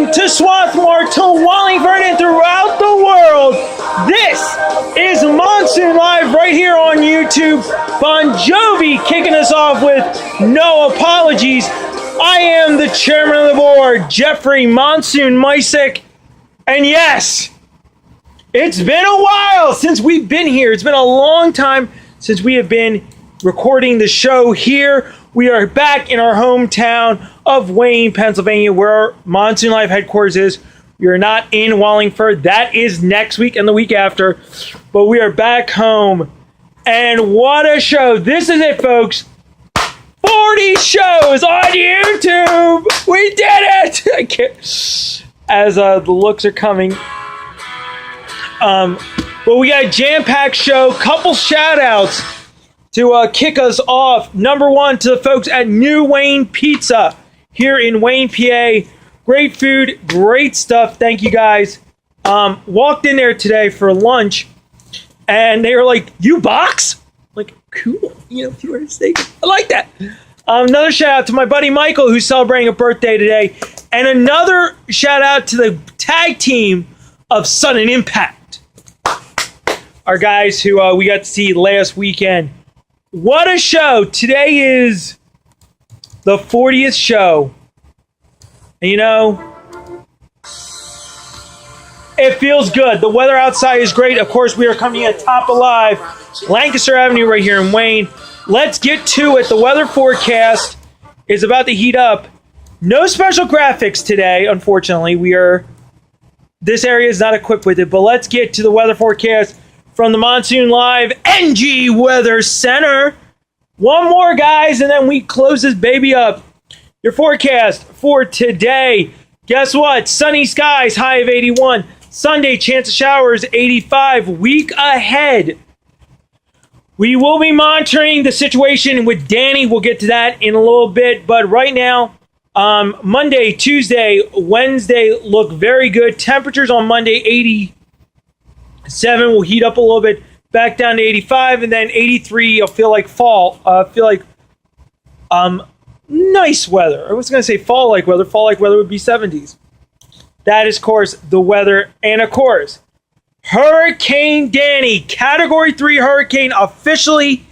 listening to Swarthmore, to Wallingford, and throughout the world. This is Monsoon Live right here on YouTube. Bon Jovi kicking us off with no apologies. I am the chairman of the board, Jeffrey Monsoon Mysick. And yes, it's been a while since we've been here. It's been a long time since we have been recording the show here. We are back in our hometown of Wayne, Pennsylvania, where our Monsoon Live headquarters is. We are not in Wallingford. That is next week and the week after. But we are back home. And what a show. This is it, folks. 40 shows on YouTube. We did it. I can't. As the looks are coming. But we got a jam-packed show. Couple shout-outs to kick us off. Number one, to the folks at New Wayne Pizza here in Wayne, PA. Great food, great stuff. Thank you, guys. Walked in there today for lunch, and they were like, "You box?" Like, cool. You know, if you were mistaken. I like that. Another shout out to my buddy Michael, who's celebrating a birthday today. And another shout out to the tag team of Sudden Impact. Our guys who we got to see last weekend. What a show. Today is the 40th show. And you know, it feels good. The weather outside is great. Of course, we are coming at top alive. Lancaster Avenue right here in Wayne. Let's get to it. The weather forecast is about to heat up. No special graphics today, unfortunately. This area is not equipped with it, but let's get to the weather forecast from the Monsoon Live NG Weather Center. One more, guys, and then we close this baby up. Your forecast for today. Guess what? Sunny skies, high of 81. Sunday, chance of showers, 85. Week ahead, we will be monitoring the situation with Danny. We'll get to that in a little bit. But right now, Monday, Tuesday, Wednesday look very good. Temperatures on Monday, 87 will heat up a little bit, back down to 85, and then 83. You'll feel like fall. Nice weather. I was going to say fall-like weather. Fall-like weather would be 70s. That is, of course, the weather. And, of course, Hurricane Danny, Category 3 hurricane, officially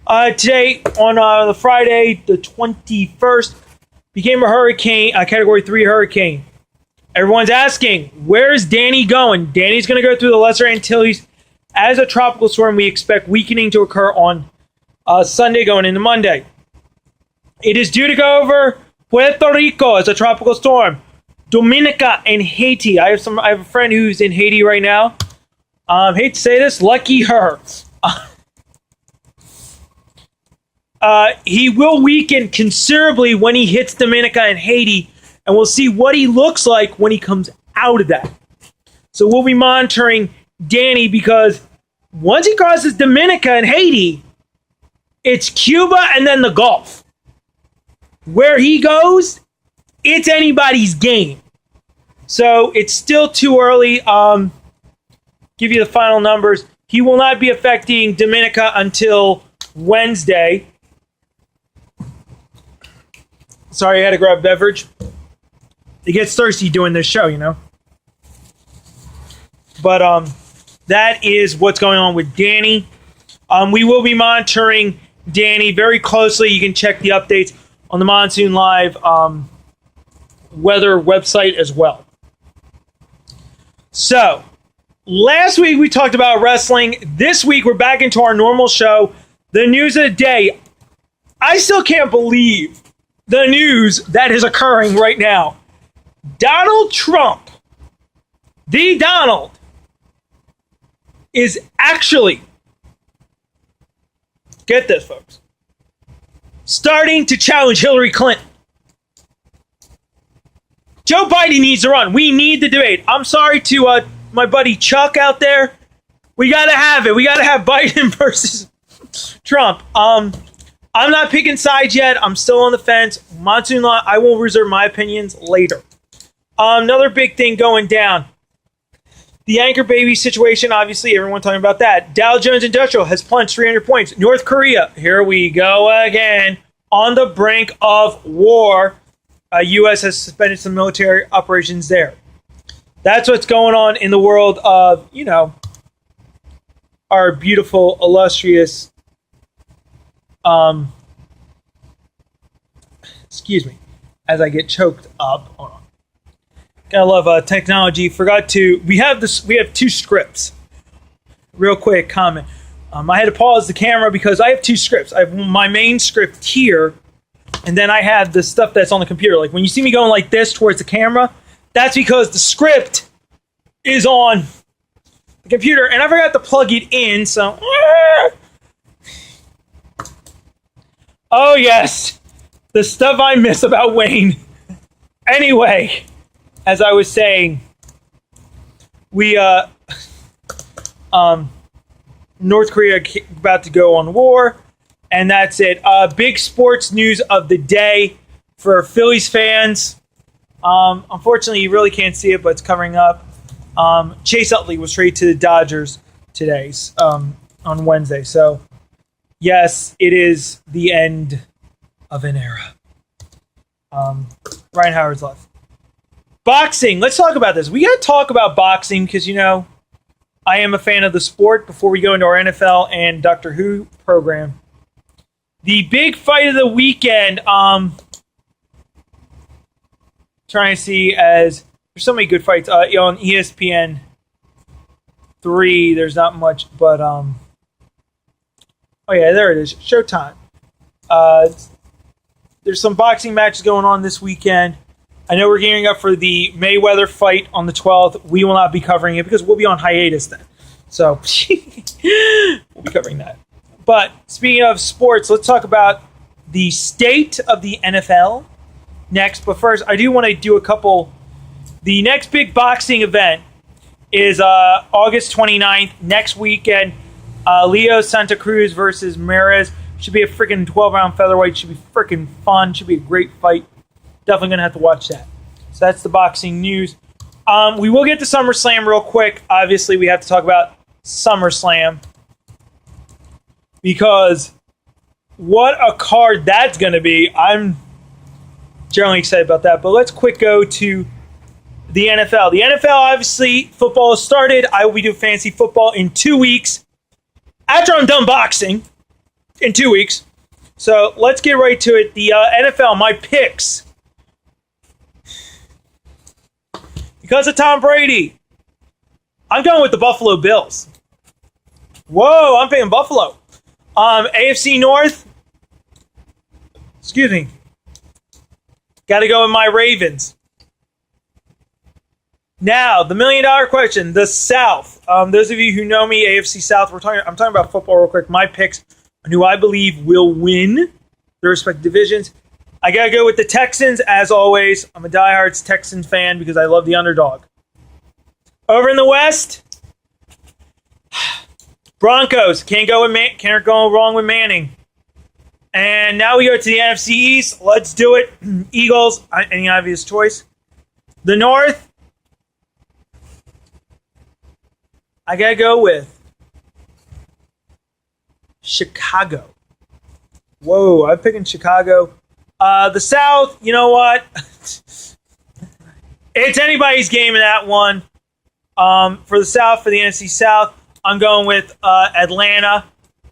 today on the Friday, the 21st, became a hurricane, a Category 3 hurricane. Everyone's asking, where's Danny going? Danny's going to go through the Lesser Antilles as a tropical storm. We expect weakening to occur on Sunday going into Monday. It is due to go over Puerto Rico as a tropical storm, Dominica and Haiti. I have a friend who's in Haiti right now. Hate to say this, lucky her. He will weaken considerably when he hits Dominica and Haiti, and we'll see what he looks like when he comes out of that. So we'll be monitoring Danny, because once he crosses Dominica and Haiti, it's Cuba and then the Gulf. Where he goes, it's anybody's game. So it's still too early. Give you the final numbers. He will not be affecting Dominica until Wednesday. Sorry, I had to grab a beverage. It gets thirsty doing this show, you know. But that is what's going on with Danny. We will be monitoring Danny very closely. You can check the updates on the Monsoon Live weather website as well. So, last week we talked about wrestling. This week we're back into our normal show. The news of the day. I still can't believe the news that is occurring right now. Donald Trump, the Donald, is actually, get this, folks, starting to challenge Hillary Clinton. Joe Biden needs to run. We need the debate. I'm sorry to my buddy Chuck out there. We got to have it. We got to have Biden versus Trump. I'm not picking sides yet. I'm still on the fence. Monsoon Law, I will reserve my opinions later. Another big thing going down. The Anchor Baby situation, obviously, everyone talking about that. Dow Jones Industrial has plunged 300 points. North Korea, here we go again, on the brink of war. U.S. has suspended some military operations there. That's what's going on in the world of, our beautiful, illustrious, excuse me, as I get choked up. Hold on. Gotta love technology. We have 2 scripts. Real quick comment. I had to pause the camera because I have 2 scripts. I have my main script here, and then I have the stuff that's on the computer. Like when you see me going like this towards the camera, that's because the script is on the computer, and I forgot to plug it in, so... Oh, yes. The stuff I miss about Wayne. Anyway, as I was saying, we, North Korea about to go on war, and that's it. Big sports news of the day for Phillies fans. Unfortunately, you really can't see it, but it's covering up. Chase Utley was traded to the Dodgers today, on Wednesday. So, yes, it is the end of an era. Ryan Howard's left. Boxing. Let's talk about this. We got to talk about boxing because, I am a fan of the sport before we go into our NFL and Doctor Who program. The big fight of the weekend, trying to see as there's so many good fights. On ESPN 3, there's not much, but oh yeah, there it is. Showtime. There's some boxing matches going on this weekend. I know we're gearing up for the Mayweather fight on the 12th. We will not be covering it because we'll be on hiatus then. So we'll be covering that. But speaking of sports, let's talk about the state of the NFL next. But first, I do want to do a couple. The next big boxing event is August 29th, next weekend. Leo Santa Cruz versus Mares. Should be a freaking 12-round featherweight. Should be freaking fun. Should be a great fight. Definitely going to have to watch that. So that's the boxing news. We will get to SummerSlam real quick. Obviously, we have to talk about SummerSlam. Because what a card that's going to be. I'm generally excited about that. But let's quick go to the NFL. The NFL, obviously, football has started. I will be doing fantasy football in 2 weeks. After I'm done boxing in 2 weeks. So let's get right to it. The NFL, my picks. Because of Tom Brady, I'm going with the Buffalo Bills. Whoa, I'm picking Buffalo. AFC North. Excuse me. Got to go with my Ravens. Now, the $1 million question, the South. Those of you who know me, AFC South, I'm talking about football real quick. My picks on who I believe will win their respective divisions. I got to go with the Texans, as always. I'm a diehard Texans fan because I love the underdog. Over in the West, Broncos. Can't go wrong with Manning. And now we go to the NFC East. Let's do it. Eagles, any obvious choice. The North, I got to go with Chicago. Whoa, I'm picking Chicago. The South, you know what? It's anybody's game in that one. For the South, for the NFC South, I'm going with Atlanta.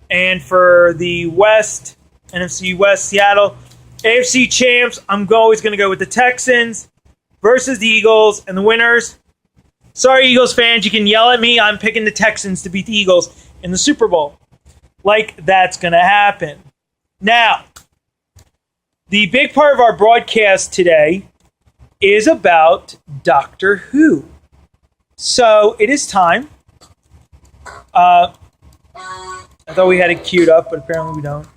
And for the West, NFC West, Seattle. AFC champs, I'm always going to go with the Texans versus the Eagles. And the winners, sorry, Eagles fans, you can yell at me. I'm picking the Texans to beat the Eagles in the Super Bowl. Like that's going to happen. Now, the big part of our broadcast today is about Doctor Who. So it is time. I thought we had it queued up, but apparently we don't.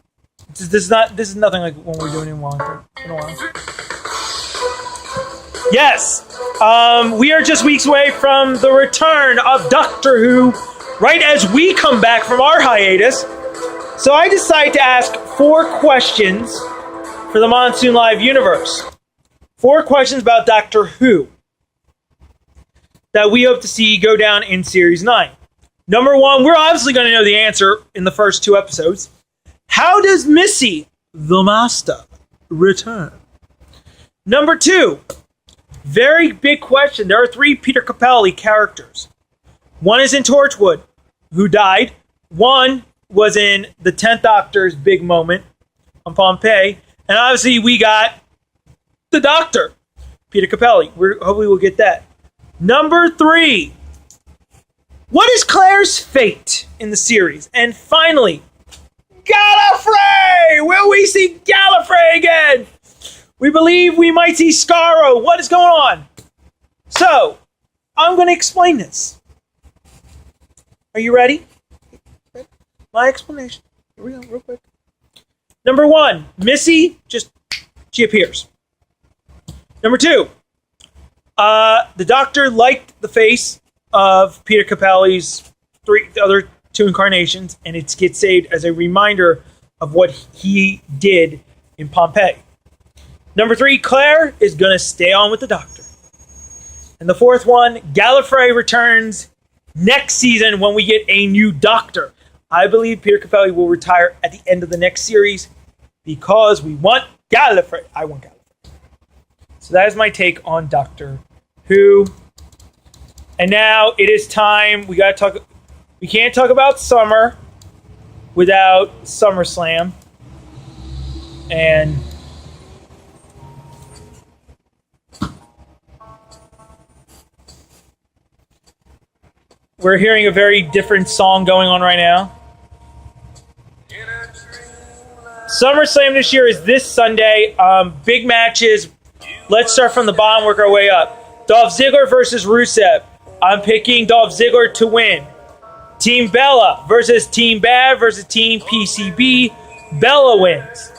This is nothing like when we're doing it in a while. Yes, we are just weeks away from the return of Doctor Who, right as we come back from our hiatus. So I decided to ask 4 questions for the Monsoon Live universe. 4 questions about Doctor Who that we hope to see go down in Series 9. Number 1, we're obviously going to know the answer in the first 2 episodes. How does Missy, the Master, return? Number 2, very big question. There are 3 Peter Capaldi characters. One is in Torchwood, who died. One was in the 10th Doctor's big moment on Pompeii. And obviously we got the Doctor, Peter Capaldi. Hopefully we'll get that. Number 3, what is Claire's fate in the series? And finally, Gallifrey! Will we see Gallifrey again? We believe we might see Scarrow. What is going on? So, I'm going to explain this. Are you ready? My explanation. Here we go, real quick. Number 1, Missy, she appears. Number 2, the Doctor liked the face of Peter Capaldi's other 2 incarnations, and it gets saved as a reminder of what he did in Pompeii. Number 3, Claire is going to stay on with the Doctor. And the 4th one, Gallifrey returns next season when we get a new Doctor. I believe Peter Capaldi will retire at the end of the next series because we want Gallifrey. I want Gallifrey. So that is my take on Doctor Who. And now it is time. We can't talk about summer without SummerSlam. And we're hearing a very different song going on right now. SummerSlam this year is this Sunday. Big matches. Let's start from the bottom, work our way up. Dolph Ziggler versus Rusev. I'm picking Dolph Ziggler to win. Team Bella versus Team Bad versus Team PCB. Bella wins.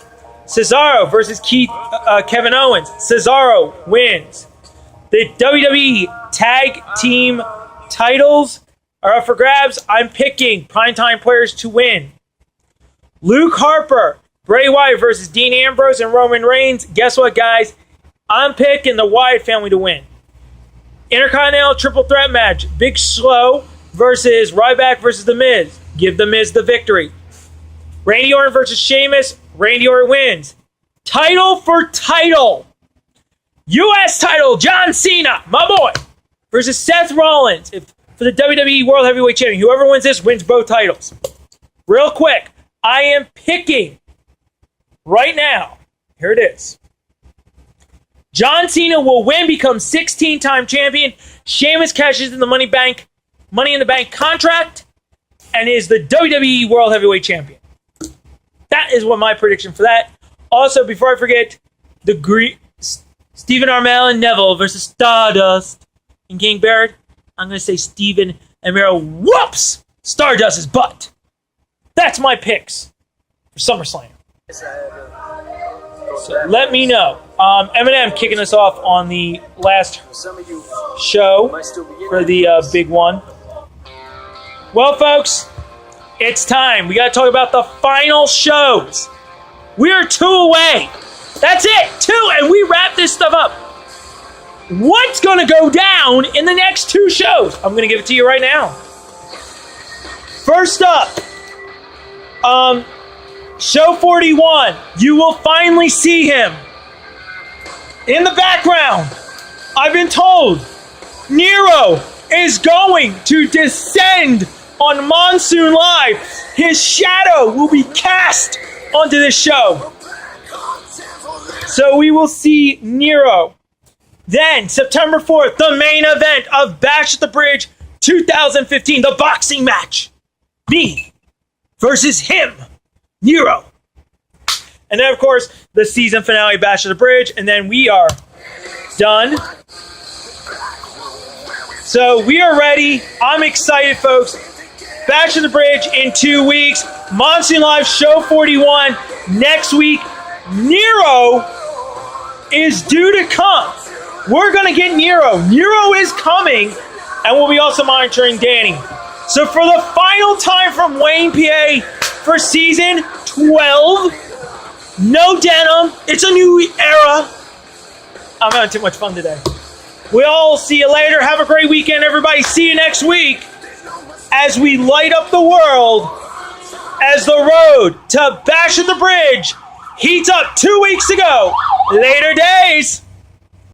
Cesaro versus Kevin Owens. Cesaro wins. The WWE Tag Team titles are up for grabs. I'm picking primetime players to win. Luke Harper, Bray Wyatt versus Dean Ambrose and Roman Reigns. Guess what, guys? I'm picking the Wyatt family to win. Intercontinental Triple Threat match. Big Slow versus Ryback versus The Miz. Give The Miz the victory. Randy Orton versus Sheamus. Randy Orton wins. Title for title. U.S. title, John Cena, my boy, versus Seth Rollins for the WWE World Heavyweight Champion. Whoever wins this wins both titles. Real quick, I am picking right now. Here it is. John Cena will win, become 16-time champion. Sheamus cashes in the Money in the Bank contract and is the WWE World Heavyweight Champion. That is what my prediction for that. Also, before I forget, Stephen Amell and Neville versus Stardust and King Barrett. I'm going to say Stephen Amell whoops Stardust's butt. That's my picks for SummerSlam. So let me know. Eminem kicking us off on the last show for the big one. Well, folks, it's time. We got to talk about the final shows. We are 2 away. That's it. 2, and we wrap this stuff up. What's going to go down in the next 2 shows? I'm going to give it to you right now. First up, Show 41. You will finally see him. In the background, I've been told Nero is going to descend on Monsoon Live. His shadow will be cast onto this show. So we will see Nero. Then, September 4th, the main event of Bash at the Bridge 2015, the boxing match. Me versus him, Nero. And then, of course, the season finale, Bash at the Bridge. And then we are done. So we are ready. I'm excited, folks. Bash at the Bridge in 2 weeks. Monsoon Live Show 41 next week. Nero is due to come. We're going to get Nero. Nero is coming. And we'll be also monitoring Danny. So for the final time from Wayne, PA, for season 12, no denim. It's a new era. I'm having too much fun today. We'll all see you later. Have a great weekend, everybody. See you next week as we light up the world as the road to Bash at the Bridge heats up 2 weeks ago. Later days.